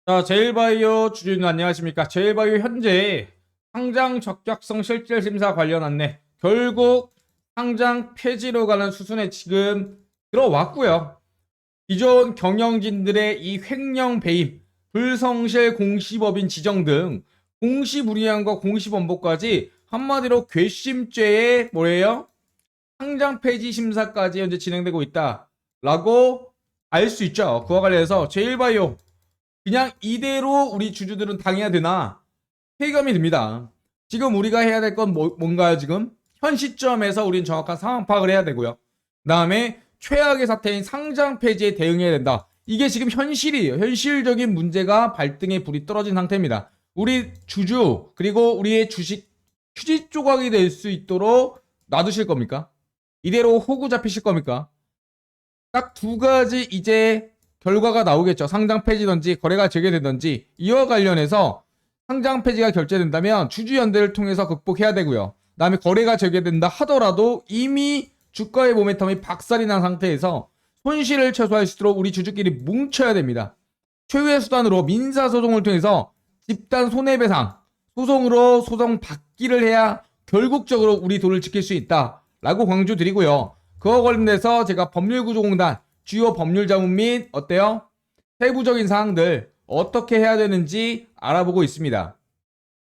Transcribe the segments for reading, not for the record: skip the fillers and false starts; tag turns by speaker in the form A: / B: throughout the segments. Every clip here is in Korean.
A: 자, 제일바이오 주주님 안녕하십니까? 제일바이오 현재 상장 적격성 실질 심사 관련 안내 결국 상장 폐지로 가는 수순에 지금 들어왔고요. 기존 경영진들의 이 횡령 배임, 불성실 공시법인 지정 등 공시불이행과 공시번복까지 한마디로 괘씸죄의 뭐예요? 상장 폐지 심사까지 현재 진행되고 있다라고 알 수 있죠. 그와 관련해서 제일바이오 그냥 이대로 우리 주주들은 당해야 되나 회의감이 듭니다. 지금 우리가 해야 될 건 뭔가요? 지금 현 시점에서 우리는 정확한 상황 파악을 해야 되고요. 그 다음에 최악의 사태인 상장 폐지에 대응해야 된다. 이게 지금 현실이에요. 현실적인 문제가 발등에 불이 떨어진 상태입니다. 우리 주주 그리고 우리의 주식 휴지 조각이 될 수 있도록 놔두실 겁니까? 이대로 호구 잡히실 겁니까? 딱 두 가지 이제 결과가 나오겠죠. 상장 폐지든지 거래가 재개되든지. 이와 관련해서 상장 폐지가 결재된다면 주주연대를 통해서 극복해야 되고요. 그 다음에 거래가 재개된다 하더라도 이미 주가의 모멘텀이 박살이 난 상태에서 손실을 최소화할 수 있도록 우리 주주끼리 뭉쳐야 됩니다. 최후의 수단으로 민사소송을 통해서 집단 손해배상 소송으로 소송 받기를 해야 결국적으로 우리 돈을 지킬 수 있다라고 강조드리고요. 그와 관련해서 제가 법률구조공단 주요 법률 자문 및 어때요? 세부적인 사항들 어떻게 해야 되는지 알아보고 있습니다.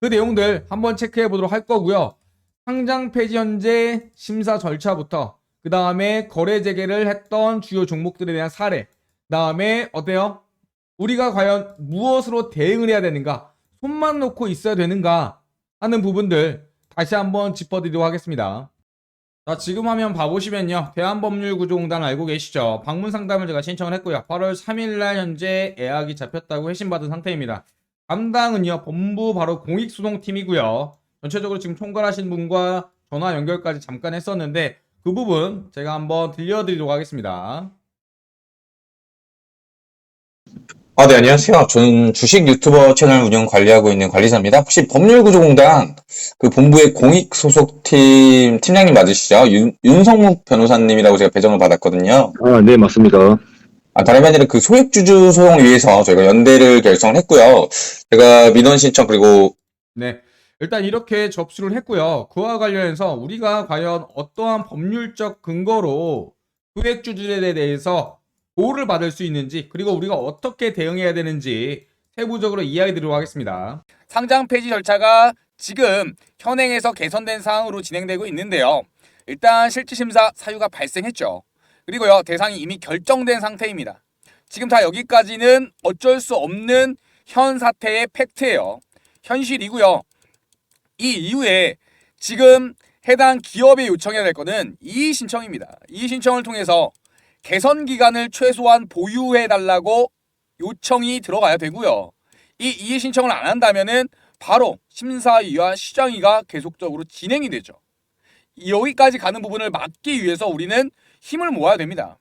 A: 그 내용들 한번 체크해 보도록 할 거고요. 상장 폐지 현재 심사 절차부터 그 다음에 거래 재개를 했던 주요 종목들에 대한 사례, 그 다음에 어때요? 우리가 과연 무엇으로 대응을 해야 되는가, 손만 놓고 있어야 되는가 하는 부분들 다시 한번 짚어드리도록 하겠습니다. 자, 지금 화면 봐보시면요. 대한법률구조공단 알고 계시죠? 방문 상담을 제가 신청을 했고요. 8월 3일날 현재 예약이 잡혔다고 회신받은 상태입니다. 담당은요. 본부 바로 공익소송팀이고요. 전체적으로 지금 총괄하신 분과 전화 연결까지 잠깐 했었는데 그 부분 제가 한번 들려드리도록 하겠습니다.
B: 네, 안녕하세요. 저는 주식 유튜버 채널 운영 관리하고 있는 관리사입니다. 혹시 법률구조공단 그 본부의 공익 소속팀 팀장님 맞으시죠? 윤성묵 변호사님이라고 제가 배정을 받았거든요.
C: 네, 맞습니다.
B: 다름이 아니라 그 소액주주 소송을 위해서 저희가 연대를 결성을 했고요. 제가 민원 신청 그리고
A: 네. 일단 이렇게 접수를 했고요. 그와 관련해서 우리가 과연 어떠한 법률적 근거로 소액주주들에 대해서 보호를 받을 수 있는지 그리고 우리가 어떻게 대응해야 되는지 세부적으로 이야기 드리도록 하겠습니다. 상장 폐지 절차가 지금 현행에서 개선된 사항으로 진행되고 있는데요. 일단 실질심사 사유가 발생했죠. 그리고요, 대상이 이미 결정된 상태입니다. 지금 다 여기까지는 어쩔 수 없는 현 사태의 팩트예요. 현실이고요. 이 이후에 지금 해당 기업에 요청해야 될 거는 이의 신청입니다. 이의 신청을 통해서 개선 기간을 최소한 보유해 달라고 요청이 들어가야 되고요. 이 이의 신청을 안 한다면은 바로 심사위와 시정위가 계속적으로 진행이 되죠. 여기까지 가는 부분을 막기 위해서 우리는 힘을 모아야 됩니다.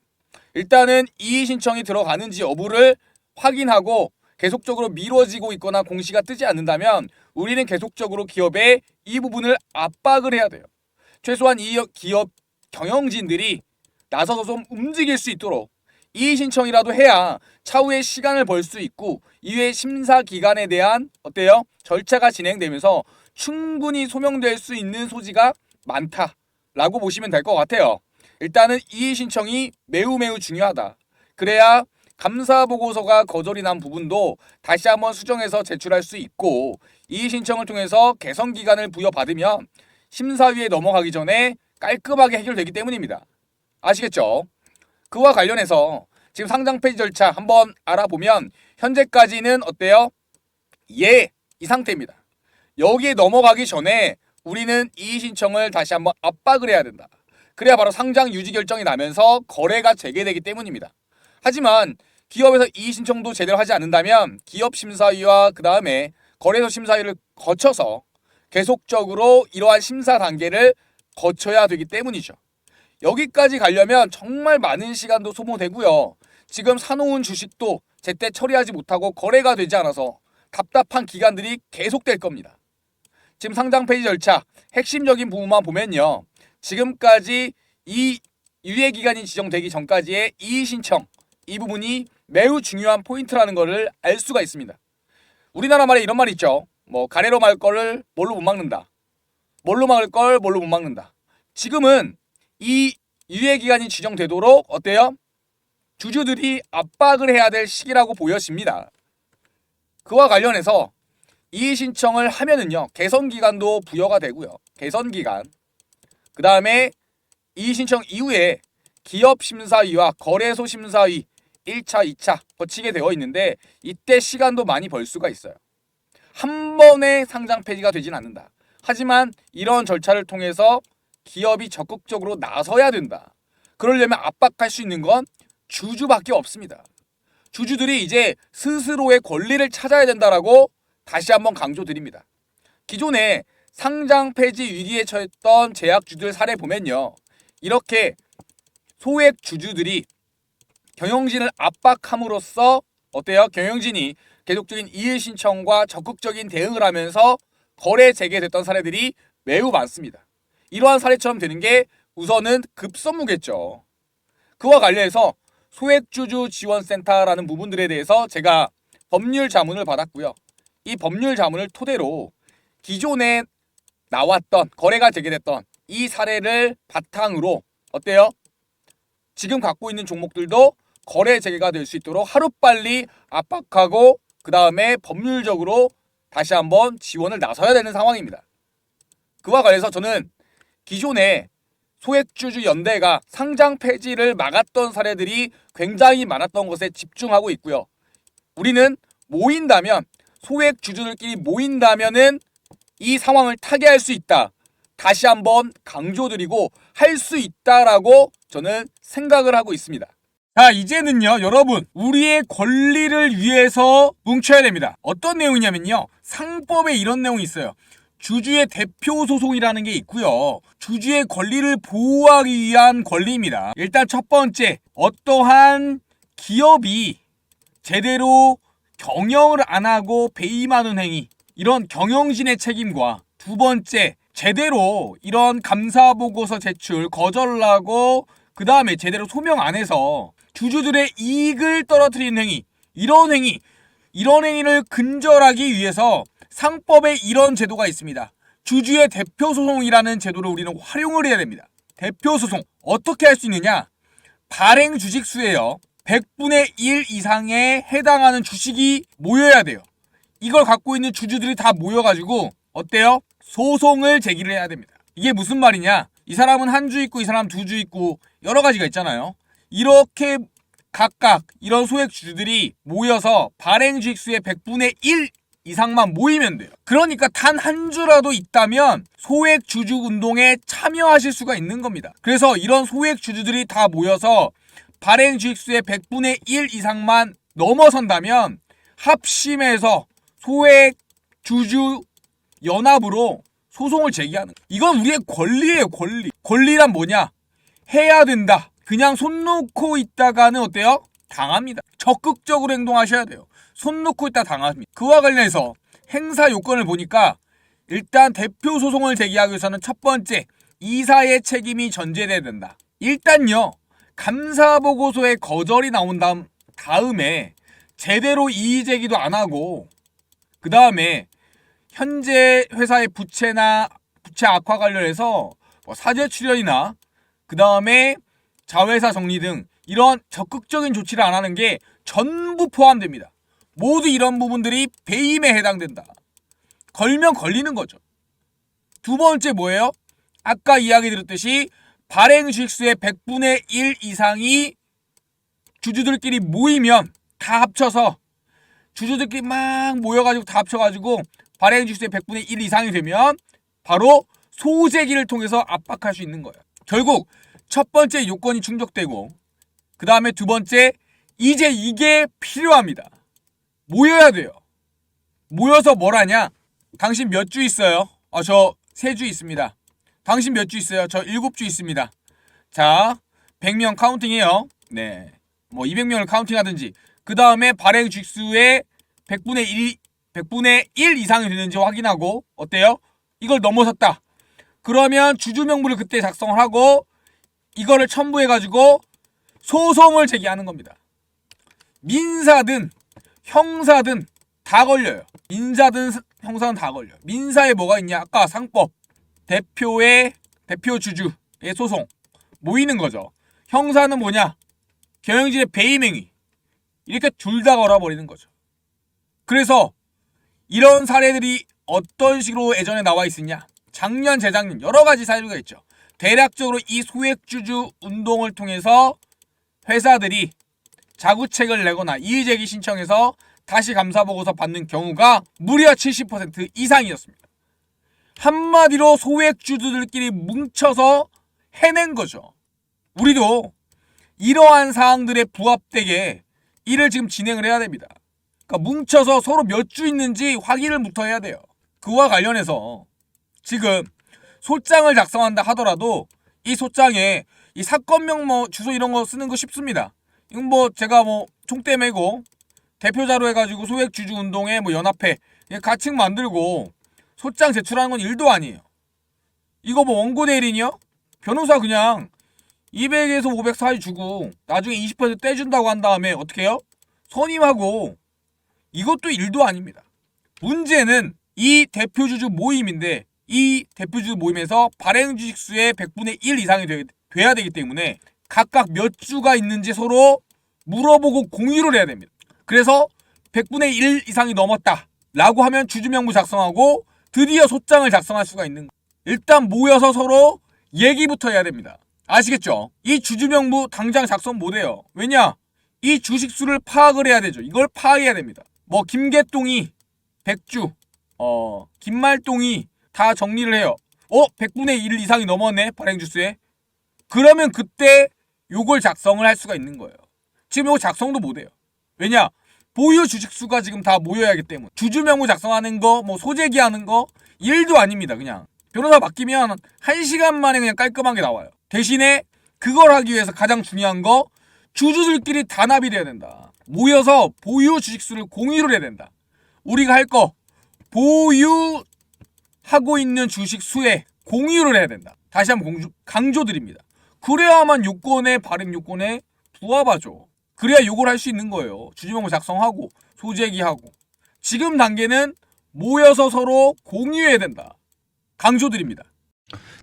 A: 일단은 이의 신청이 들어가는지 여부를 확인하고 계속적으로 미뤄지고 있거나 공시가 뜨지 않는다면 우리는 계속적으로 기업에 이 부분을 압박을 해야 돼요. 최소한 이 기업 경영진들이 나서서 좀 움직일 수 있도록 이의 신청이라도 해야 차후에 시간을 벌 수 있고 이후에 심사 기간에 대한 어때요? 절차가 진행되면서 충분히 소명될 수 있는 소지가 많다라고 보시면 될 것 같아요. 일단은 이의 신청이 매우 중요하다. 그래야 감사 보고서가 거절이 난 부분도 다시 한번 수정해서 제출할 수 있고 이의 신청을 통해서 개선 기간을 부여받으면 심사위에 넘어가기 전에 깔끔하게 해결되기 때문입니다. 아시겠죠? 그와 관련해서 지금 상장 폐지 절차 한번 알아보면 현재까지는 어때요? 이 상태입니다. 여기에 넘어가기 전에 우리는 이의 신청을 다시 한번 압박을 해야 된다. 그래야 바로 상장 유지 결정이 나면서 거래가 재개되기 때문입니다. 하지만 기업에서 이의 신청도 제대로 하지 않는다면 기업 심사위와 그 다음에 거래소 심사위를 거쳐서 계속적으로 이러한 심사 단계를 거쳐야 되기 때문이죠. 여기까지 가려면 정말 많은 시간도 소모되고요. 지금 사놓은 주식도 제때 처리하지 못하고 거래가 되지 않아서 답답한 기간들이 계속될 겁니다. 지금 상장 폐지 절차 핵심적인 부분만 보면요. 지금까지 이 유예 기간이 지정되기 전까지의 이의 신청 이 부분이
C: 매우 중요한 포인트라는 것을 알 수가 있습니다. 우리나라 말에 이런 말이 있죠. 뭐 가래로 막을 거를 뭘로 못 막는다. 뭘로 막을 걸 뭘로 못 막는다. 지금은 이 유예 기간이 지정되도록 어때요? 주주들이 압박을 해야 될 시기라고 보여집니다. 그와 관련해서 이의 신청을 하면은요, 개선 기간도 부여가 되고요. 개선 기간. 그 다음에 이의 신청 이후에 기업 심사위와 거래소 심사위 1차, 2차 거치게 되어 있는데 이때 시간도 많이 벌 수가 있어요. 한 번에 상장 폐지가 되진 않는다. 하지만 이런 절차를 통해서 기업이 적극적으로 나서야 된다. 그러려면 압박할 수 있는 건 주주밖에 없습니다. 주주들이 이제 스스로의 권리를 찾아야 된다라고 다시 한번 강조드립니다. 기존에 상장 폐지 위기에 처했던 제약주들 사례 보면요. 이렇게 소액 주주들이 경영진을 압박함으로써 어때요? 경영진이 계속적인 이의 신청과 적극적인 대응을 하면서 거래 재개됐던 사례들이 매우 많습니다. 이러한 사례처럼 되는 게 우선은 급선무겠죠. 그와 관련해서 소액주주 지원센터라는 부분들에 대해서 제가 법률 자문을 받았고요. 이 법률 자문을 토대로 기존에 나왔던 거래가 재개됐던 이 사례를 바탕으로 어때요? 지금 갖고 있는 종목들도 거래 재개가 될 수 있도록 하루빨리 압박하고 그 다음에 법률적으로 다시 한번 지원을 나서야 되는 상황입니다. 그와 관련해서 저는 기존에 소액주주 연대가 상장 폐지를 막았던 사례들이 굉장히 많았던 것에 집중하고 있고요. 우리는 모인다면 소액주주들끼리 모인다면은 이 상황을 타개할 수 있다. 다시 한번 강조드리고 할 수 있다라고 저는 생각을 하고 있습니다. 자, 이제는요, 여러분, 우리의 권리를 위해서 뭉쳐야 됩니다. 어떤 내용이냐면요, 상법에 이런 내용이 있어요. 주주의 대표 소송이라는 게 있고요. 주주의 권리를 보호하기 위한 권리입니다. 일단 첫 번째, 어떠한 기업이 제대로 경영을 안 하고 배임하는 행위, 이런 경영진의 책임과 두 번째, 제대로 이런 감사보고서 제출 거절을 하고 그 다음에 제대로 소명 안 해서 주주들의 이익을 떨어뜨리는 행위, 이런 행위를 근절하기 위해서 상법에 이런 제도가 있습니다. 주주의 대표소송이라는 제도를 우리는 활용을 해야 됩니다. 대표소송 어떻게 할 수 있느냐? 발행 주식수에요 100분의 1 이상에 해당하는 주식이 모여야 돼요. 이걸 갖고 있는 주주들이 다 모여가지고 어때요? 소송을 제기를 해야 됩니다. 이게 무슨 말이냐? 이 사람은 한 주 있고 이 사람 두 주 있고 여러 가지가 있잖아요. 이렇게 각각 이런 소액 주주들이 모여서 발행 주식수의 100분의 1 이상만 모이면 돼요. 그러니까 단 한 주라도 있다면 소액 주주 운동에 참여하실 수가 있는 겁니다. 그래서 이런 소액 주주들이 다 모여서 발행 주식수의 100분의 1 이상만 넘어선다면 합심해서 소액 주주 연합으로 소송을 제기하는 거예요. 이건 우리의 권리예요, 권리. 권리란 뭐냐? 해야 된다. 그냥 손 놓고 있다가는 어때요? 당합니다. 적극적으로 행동하셔야 돼요. 손 놓고 있다 당합니다. 그와 관련해서 행사 요건을 보니까 일단 대표 소송을 제기하기 위해서는 첫 번째, 이사의 책임이 전제돼야 된다. 일단요, 감사보고서에 거절이 나온 다음에 제대로 이의 제기도 안 하고 그 다음에 현재 회사의 부채 악화 관련해서 뭐 사죄 출연이나 그 다음에 자회사 정리 등 이런 적극적인 조치를 안 하는 게 전부 포함됩니다. 모두 이런 부분들이 배임에 해당된다. 걸면 걸리는 거죠. 두 번째 뭐예요? 아까 이야기 드렸듯이 발행 주식수의 100분의 1 이상이 주주들끼리 모이면 다 합쳐서 주주들끼리 막 모여가지고 다 합쳐가지고 발행 주식수의 100분의 1 이상이 되면 바로 소제기를 통해서 압박할 수 있는 거예요. 결국 첫 번째 요건이 충족되고 그 다음에 두 번째, 이제 이게 필요합니다. 모여야 돼요. 모여서 뭘 하냐? 당신 몇 주 있어요? 저 3주 있습니다. 당신 몇 주 있어요? 저 7주 있습니다. 자, 100명 카운팅해요. 네, 뭐 200명을 카운팅하든지 그 다음에 발행 주식수의 100분의 1 이상이 되는지 확인하고 어때요? 이걸 넘어섰다. 그러면 주주 명부를 그때 작성을 하고 이거를 첨부해가지고 소송을 제기하는 겁니다. 민사든 형사든 다 걸려요. 민사든 형사든 다 걸려요. 민사에 뭐가 있냐? 아까 상법, 대표 주주의 소송 모이는 거죠. 형사는 뭐냐? 경영진의 배임행위. 이렇게 둘 다 걸어버리는 거죠. 그래서 이런 사례들이 어떤 식으로 예전에 나와 있었냐? 작년, 재작년 여러 가지 사례가 있죠. 대략적으로 이 소액주주 운동을 통해서 회사들이 자구책을 내거나 이의제기 신청해서 다시 감사보고서 받는 경우가 무려 70% 이상이었습니다. 한마디로 소액주주들끼리 뭉쳐서 해낸 거죠. 우리도 이러한 사항들에 부합되게 일을 지금 진행을 해야 됩니다. 그러니까 뭉쳐서 서로 몇 주 있는지 확인을부터 해야 돼요. 그와 관련해서 지금 소장을 작성한다 하더라도 이 소장에 이 사건명 뭐 주소 이런 거 쓰는 거 쉽습니다. 이건 뭐 제가 뭐 총대 메고 대표자로 해가지고 소액주주운동에 뭐 연합회 가칭 만들고 소장 제출하는 건 일도 아니에요. 이거 뭐 원고 대리인이요? 변호사 그냥 200에서 500 사이 주고 나중에 20% 떼준다고 한 다음에 어떻게 해요? 선임하고 이것도 일도 아닙니다. 문제는 이 대표주주 모임인데 이 대표주주 모임에서 발행주식수의 100분의 1 이상이 돼야 되기 때문에 각각 몇 주가 있는지 서로 물어보고 공유를 해야 됩니다. 그래서 100분의 1 이상이 넘었다 라고 하면 주주명부 작성하고 드디어 소장을 작성할 수가 있는 거예요. 일단 모여서 서로 얘기부터 해야 됩니다. 아시겠죠? 이 주주명부 당장 작성 못해요. 왜냐? 이 주식수를 파악을 해야 되죠. 이걸 파악해야 됩니다. 뭐 김개똥이 100주, 김말똥이 다 정리를 해요. 100분의 1 이상이 넘었네 발행주수에. 그러면 그때 요걸 작성을 할 수가 있는 거예요. 지금 요거 작성도 못해요. 왜냐? 보유 주식수가 지금 다 모여야 하기 때문에. 주주명부 작성하는 거, 뭐 소재기 하는 거 일도 아닙니다. 그냥 변호사 맡기면 1시간 만에 그냥 깔끔하게 나와요. 대신에 그걸 하기 위해서 가장 중요한 거 주주들끼리 단합이 돼야 된다. 모여서 보유 주식수를 공유를 해야 된다. 우리가 할 거 보유하고 있는 주식수에 공유를 해야 된다. 다시 한번 강조드립니다. 그래야만 요건에 발행 요건에 부합하죠. 그래야 요걸 할 수 있는 거예요. 주주명부 작성하고 소재기하고. 지금 단계는 모여서 서로 공유해야 된다. 강조드립니다.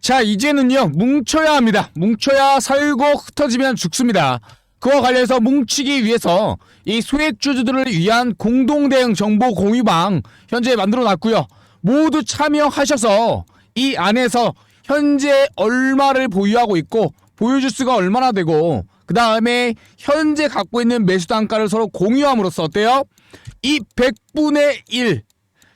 A: 자, 이제는요, 뭉쳐야 합니다. 뭉쳐야 살고 흩어지면 죽습니다. 그와 관련해서 뭉치기 위해서 이 소액주주들을 위한 공동대응 정보 공유방 현재 만들어 놨고요. 모두 참여하셔서 이 안에서 현재 얼마를 보유하고 있고 보유주수가 얼마나 되고 그 다음에 현재 갖고 있는 매수 단가를 서로 공유함으로써 어때요? 이 100분의 1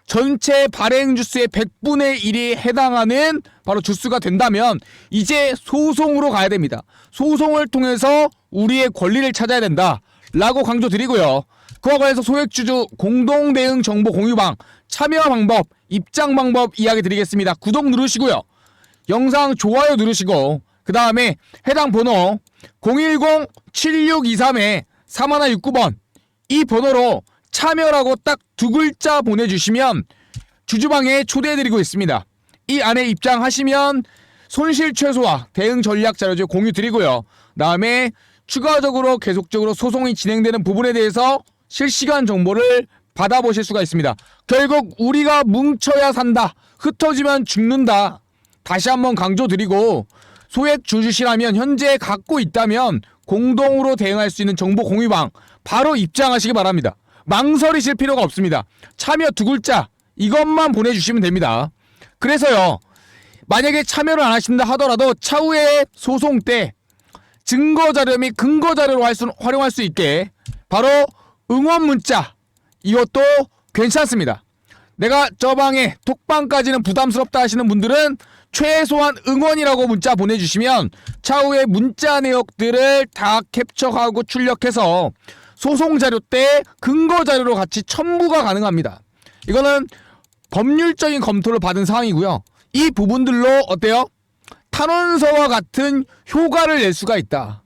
A: 전체 발행 주수의 100분의 1이 해당하는 바로 주수가 된다면 이제 소송으로 가야 됩니다. 소송을 통해서 우리의 권리를 찾아야 된다 라고 강조드리고요. 그와 관련해서 소액주주 공동대응 정보 공유방 참여 방법, 입장 방법 이야기 드리겠습니다. 구독 누르시고요. 영상 좋아요 누르시고 그 다음에 해당 번호 010-7623-4169번 이 번호로 참여라고 딱 두 글자 보내주시면 주주방에 초대해드리고 있습니다. 이 안에 입장하시면 손실 최소화 대응 전략 자료집 공유 드리고요. 다음에 추가적으로 계속적으로 소송이 진행되는 부분에 대해서 실시간 정보를 받아보실 수가 있습니다. 결국 우리가 뭉쳐야 산다. 흩어지면 죽는다. 다시 한번 강조드리고 소액 주주시라면 현재 갖고 있다면 공동으로 대응할 수 있는 정보 공유방 바로 입장하시기 바랍니다. 망설이실 필요가 없습니다. 참여 두 글자 이것만 보내주시면 됩니다. 그래서요, 만약에 참여를 안 하신다 하더라도 차후에 소송 때 증거자료 및 근거자료로 활용할 수 있게 바로 응원 문자 이것도 괜찮습니다. 내가 저 방에 톡방까지는 부담스럽다 하시는 분들은 최소한 응원이라고 문자 보내주시면 차후에 문자 내역들을 다 캡처하고 출력해서 소송 자료 때 근거 자료로 같이 첨부가 가능합니다. 이거는 법률적인 검토를 받은 사항이고요. 이 부분들로 어때요? 탄원서와 같은 효과를 낼 수가 있다.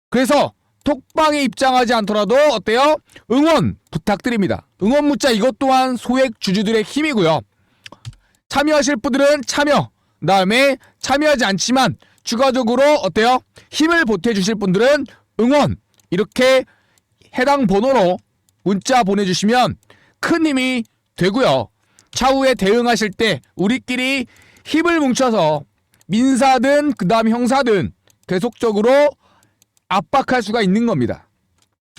A: 그래서 톡방에 입장하지 않더라도 어때요? 응원 부탁드립니다. 응원 문자 이것 또한 소액 주주들의 힘이고요. 참여하실 분들은 참여, 그 다음에 참여하지 않지만 추가적으로 어때요? 힘을 보태주실 분들은 응원 이렇게
C: 해당 번호로 문자 보내주시면 큰 힘이 되고요. 차후에 대응하실 때 우리끼리 힘을 뭉쳐서 민사든 그다음 형사든 계속적으로 압박할 수가 있는 겁니다.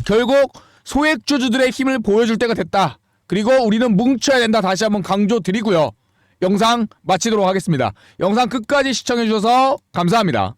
C: 결국 소액주주들의 힘을 보여줄 때가 됐다. 그리고 우리는 뭉쳐야 된다. 다시 한번 강조드리고요. 영상 마치도록 하겠습니다. 영상 끝까지 시청해주셔서 감사합니다.